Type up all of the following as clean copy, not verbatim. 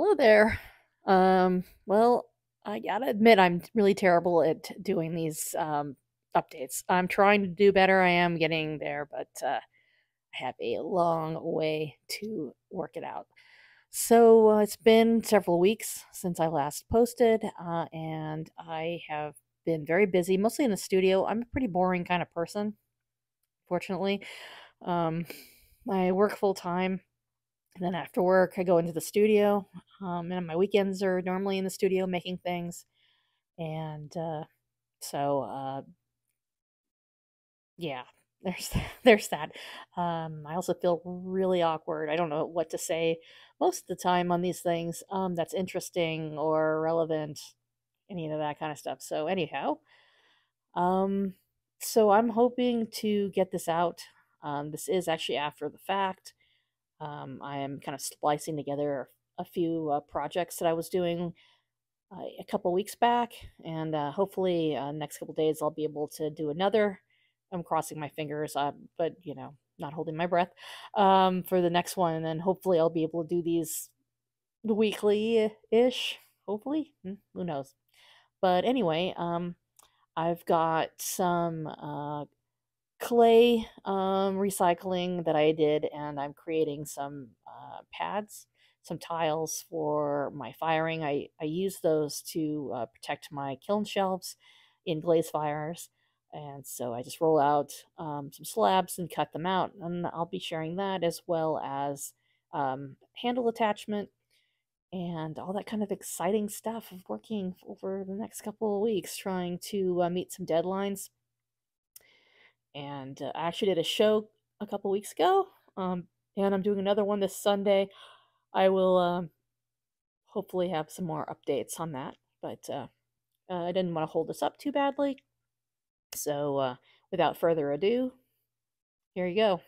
Hello there. Well, I gotta admit, I'm really terrible at doing these updates. I'm trying to do better. I am getting there, but I have a long way to work it out. So it's been several weeks since I last posted, and I have been very busy, mostly in the studio. I'm a pretty boring kind of person, fortunately. Um, I work full time, and then after work, I go into the studio. And my weekends are normally in the studio making things. And so, yeah, there's there's that. I also feel really awkward. I don't know what to say most of the time on these things that's interesting or relevant, any of that kind of stuff. So, anyhow, um, so I'm hoping to get this out. This is actually after the fact. I am kind of splicing together a few projects that I was doing a couple weeks back, and hopefully, next couple days I'll be able to do another. I'm crossing my fingers, but not holding my breath for the next one, and then hopefully I'll be able to do these weekly ish. Hopefully, who knows? But anyway, I've got some clay recycling that I did, and I'm creating some pads, some tiles for my firing. I use those to protect my kiln shelves in glaze fires. And so I just roll out some slabs and cut them out, and I'll be sharing that as well as handle attachment and all that kind of exciting stuff of working over the next couple of weeks, trying to meet some deadlines. And I actually did a show a couple weeks ago, and I'm doing another one this Sunday. I will hopefully have some more updates on that, but I didn't want to hold this up too badly. So without further ado, here you go.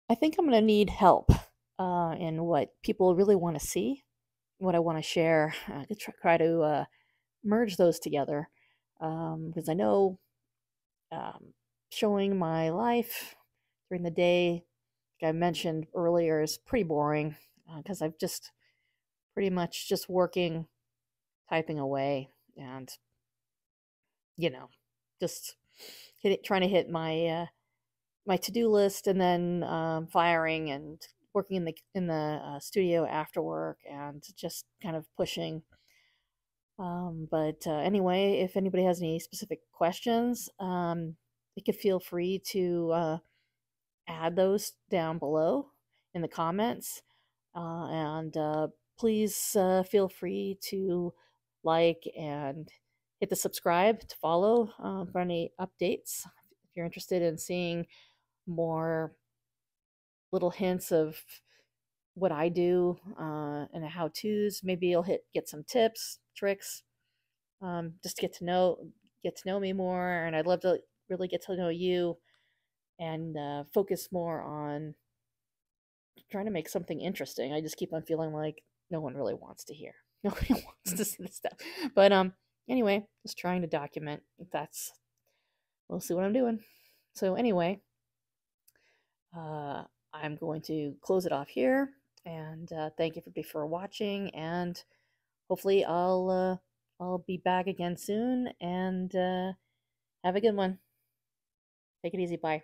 I think I'm going to need help in what people really want to see, what I want to share. To try to merge those together because I know um, showing my life during the day, like I mentioned earlier, is pretty boring because I've just pretty much just working, typing away, and you know, just trying to hit my my to-do list, and then firing and working in the studio after work, and just kind of pushing. But anyway, if anybody has any specific questions, you could feel free to add those down below in the comments. And please feel free to like and hit the subscribe to follow for any updates. If you're interested in seeing more little hints of what I do and how to's, maybe you'll get some tips, tricks, just to get to know me more. And I'd love to really get to know you and focus more on trying to make something interesting. I just keep on feeling like no one really wants to hear. Nobody wants to see this stuff. But anyway, just trying to document. That's we'll see what I'm doing. So anyway, uh, I'm going to close it off here, and thank you for watching. And hopefully, I'll be back again soon. And have a good one. Take it easy. Bye.